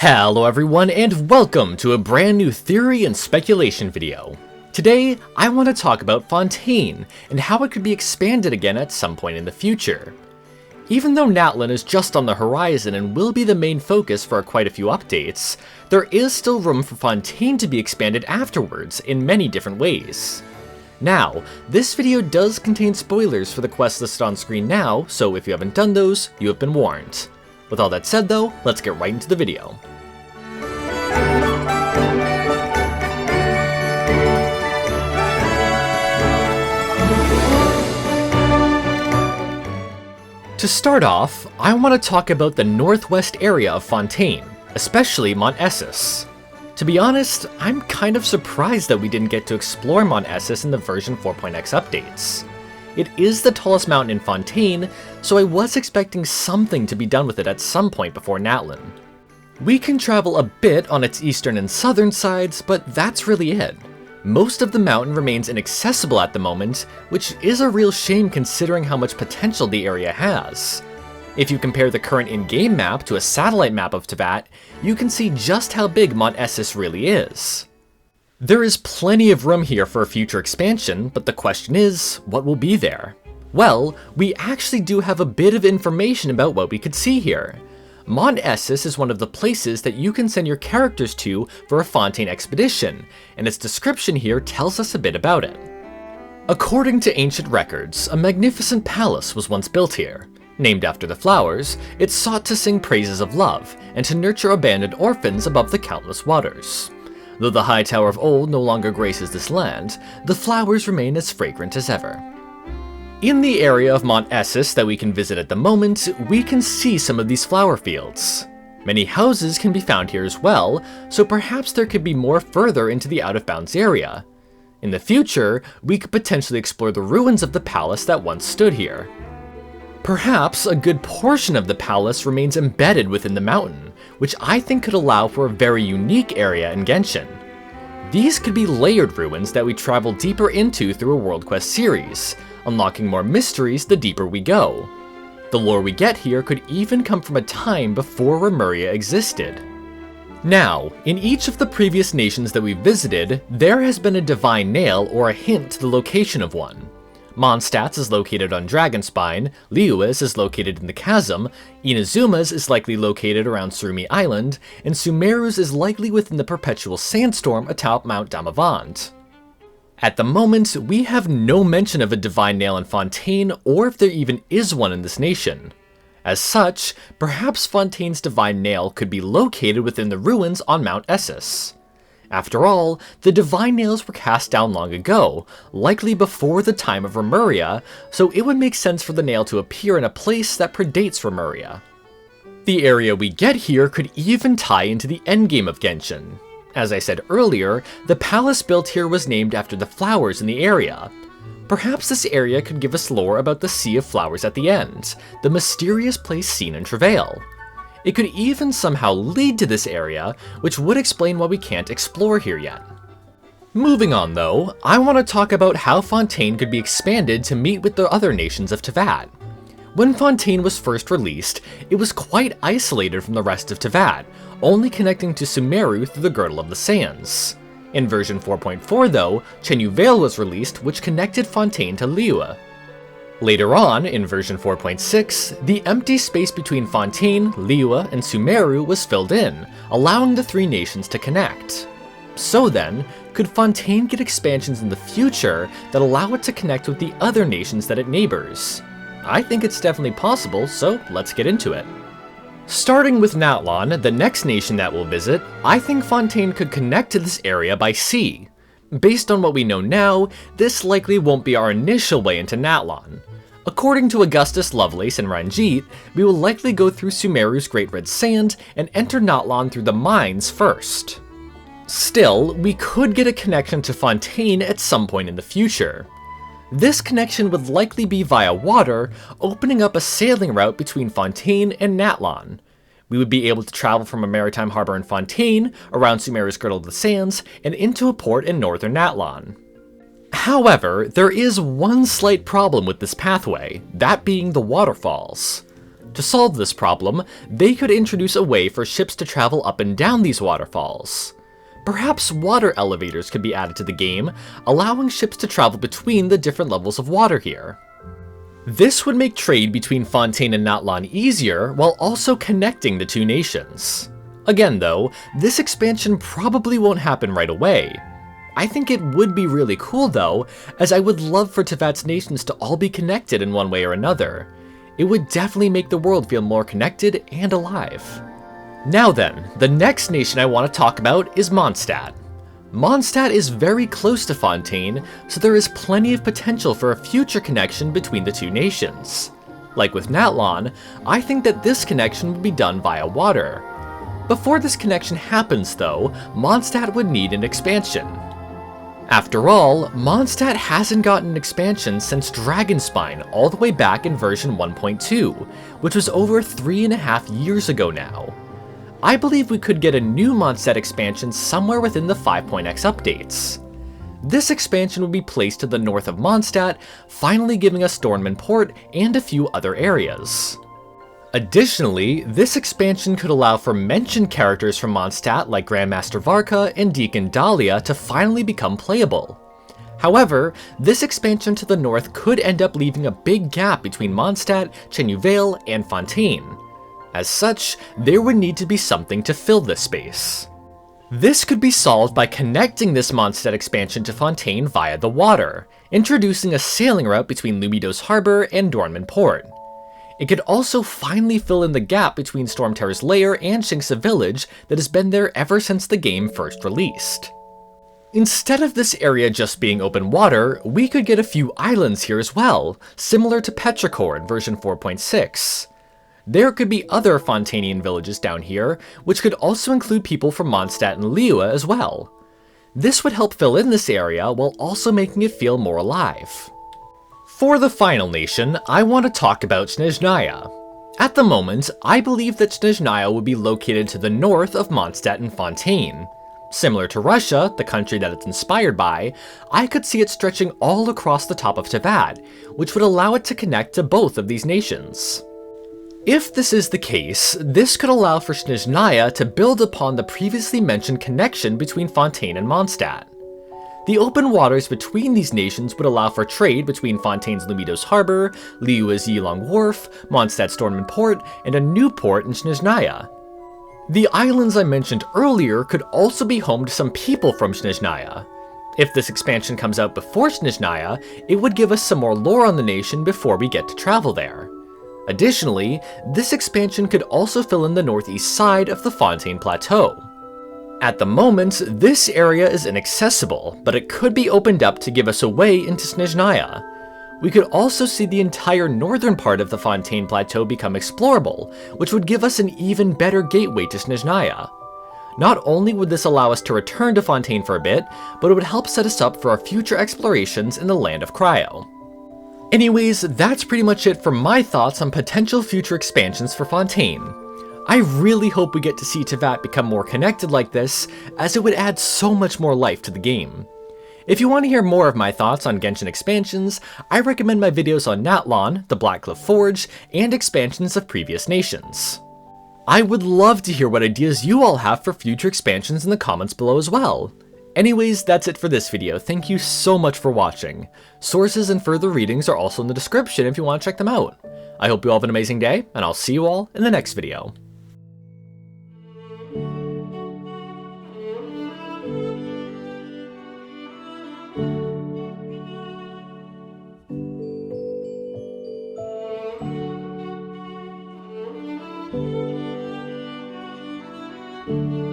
Hello everyone, and welcome to a brand new theory and speculation video. Today, I want to talk about Fontaine, and how it could be expanded again at some point in the future. Even though Natlan is just on the horizon and will be the main focus for quite a few updates, there is still room for Fontaine to be expanded afterwards in many different ways. Now, this video does contain spoilers for the quests listed on screen now, so if you haven't done those, you have been warned. With all that said though, let's get right into the video. To start off, I want to talk about the northwest area of Fontaine, especially Mont Esus. To be honest, I'm kind of surprised that we didn't get to explore Mont Esus in the version 4.x updates. It is the tallest mountain in Fontaine, so I was expecting something to be done with it at some point before Natlan. We can travel a bit on its eastern and southern sides, but that's really it. Most of the mountain remains inaccessible at the moment, which is a real shame considering how much potential the area has. If you compare the current in-game map to a satellite map of Teyvat, you can see just how big Mont Esus really is. There is plenty of room here for a future expansion, but the question is, what will be there? Well, we actually do have a bit of information about what we could see here. Mont Esus is one of the places that you can send your characters to for a Fontaine expedition, and its description here tells us a bit about it. According to ancient records, a magnificent palace was once built here. Named after the flowers, it sought to sing praises of love, and to nurture abandoned orphans above the countless waters. Though the high tower of old no longer graces this land, the flowers remain as fragrant as ever. In the area of Mont Esus that we can visit at the moment, we can see some of these flower fields. Many houses can be found here as well, so perhaps there could be more further into the out-of-bounds area. In the future, we could potentially explore the ruins of the palace that once stood here. Perhaps a good portion of the palace remains embedded within the mountain, which I think could allow for a very unique area in Genshin. These could be layered ruins that we travel deeper into through a World Quest series, unlocking more mysteries the deeper we go. The lore we get here could even come from a time before Remuria existed. Now, in each of the previous nations that we've visited, there has been a divine nail or a hint to the location of one. Mondstadt is located on Dragonspine, Liyue's is located in the Chasm, Inazuma's is likely located around Surumi Island, and Sumeru's is likely within the perpetual sandstorm atop Mount Damavand. At the moment, we have no mention of a divine nail in Fontaine, or if there even is one in this nation. As such, perhaps Fontaine's divine nail could be located within the ruins on Mount Esus. After all, the divine nails were cast down long ago, likely before the time of Remuria, so it would make sense for the nail to appear in a place that predates Remuria. The area we get here could even tie into the endgame of Genshin. As I said earlier, the palace built here was named after the flowers in the area. Perhaps this area could give us lore about the Sea of Flowers at the end, the mysterious place seen in Travail. It could even somehow lead to this area, which would explain why we can't explore here yet. Moving on though, I want to talk about how Fontaine could be expanded to meet with the other nations of Teyvat. When Fontaine was first released, it was quite isolated from the rest of Teyvat, only connecting to Sumeru through the Girdle of the Sands. In version 4.4 though, Chenyu Vale was released, which connected Fontaine to Liyue. Later on, in version 4.6, the empty space between Fontaine, Liyue, and Sumeru was filled in, allowing the three nations to connect. So then, could Fontaine get expansions in the future that allow it to connect with the other nations that it neighbors? I think it's definitely possible, so let's get into it. Starting with Natlan, the next nation that we'll visit, I think Fontaine could connect to this area by sea. Based on what we know now, this likely won't be our initial way into Natlan. According to Augustus Lovelace and Ranjit, we will likely go through Sumeru's Great Red Sand and enter Natlan through the mines first. Still, we could get a connection to Fontaine at some point in the future. This connection would likely be via water, opening up a sailing route between Fontaine and Natlan. We would be able to travel from a maritime harbor in Fontaine, around Sumeru's Girdle of the Sands, and into a port in northern Natlan. However, there is one slight problem with this pathway, that being the waterfalls. To solve this problem, they could introduce a way for ships to travel up and down these waterfalls. Perhaps water elevators could be added to the game, allowing ships to travel between the different levels of water here. This would make trade between Fontaine and Natlan easier, while also connecting the two nations. Again though, this expansion probably won't happen right away. I think it would be really cool though, as I would love for Teyvat's nations to all be connected in one way or another. It would definitely make the world feel more connected and alive. Now then, the next nation I want to talk about is Mondstadt. Mondstadt is very close to Fontaine, so there is plenty of potential for a future connection between the two nations. Like with Natlan, I think that this connection would be done via water. Before this connection happens though, Mondstadt would need an expansion. After all, Mondstadt hasn't gotten an expansion since Dragonspine all the way back in version 1.2, which was over 3.5 years ago now. I believe we could get a new Mondstadt expansion somewhere within the 5.x updates. This expansion would be placed to the north of Mondstadt, finally giving us Dornman Port and a few other areas. Additionally, this expansion could allow for mentioned characters from Mondstadt like Grandmaster Varka and Deacon Dahlia to finally become playable. However, this expansion to the north could end up leaving a big gap between Mondstadt, Chenyuvale, and Fontaine. As such, there would need to be something to fill this space. This could be solved by connecting this Mondstadt expansion to Fontaine via the water, introducing a sailing route between Lumidos Harbor and Dornman Port. It could also finally fill in the gap between Stormterror's lair and Shinxa Village that has been there ever since the game first released. Instead of this area just being open water, we could get a few islands here as well, similar to Petrichor in version 4.6. There could be other Fontainian villages down here, which could also include people from Mondstadt and Liyue as well. This would help fill in this area while also making it feel more alive. For the final nation, I want to talk about Snezhnaya. At the moment, I believe that Snezhnaya would be located to the north of Mondstadt and Fontaine. Similar to Russia, the country that it's inspired by, I could see it stretching all across the top of Teyvat, which would allow it to connect to both of these nations. If this is the case, this could allow for Snezhnaya to build upon the previously mentioned connection between Fontaine and Mondstadt. The open waters between these nations would allow for trade between Fontaine's Lumidos Harbor, Liyue's Yilong Wharf, Mondstadt's Dornman Port, and a new port in Snezhnaya. The islands I mentioned earlier could also be home to some people from Snezhnaya. If this expansion comes out before Snezhnaya, it would give us some more lore on the nation before we get to travel there. Additionally, this expansion could also fill in the northeast side of the Fontaine Plateau. At the moment, this area is inaccessible, but it could be opened up to give us a way into Snezhnaya. We could also see the entire northern part of the Fontaine Plateau become explorable, which would give us an even better gateway to Snezhnaya. Not only would this allow us to return to Fontaine for a bit, but it would help set us up for our future explorations in the Land of Cryo. Anyways, that's pretty much it for my thoughts on potential future expansions for Fontaine. I really hope we get to see Teyvat become more connected like this, as it would add so much more life to the game. If you want to hear more of my thoughts on Genshin expansions, I recommend my videos on Natlan, the Blackcliff Forge, and expansions of previous nations. I would love to hear what ideas you all have for future expansions in the comments below as well. Anyways, that's it for this video. Thank you so much for watching. Sources and further readings are also in the description if you want to check them out. I hope you all have an amazing day, and I'll see you all in the next video. Thank you.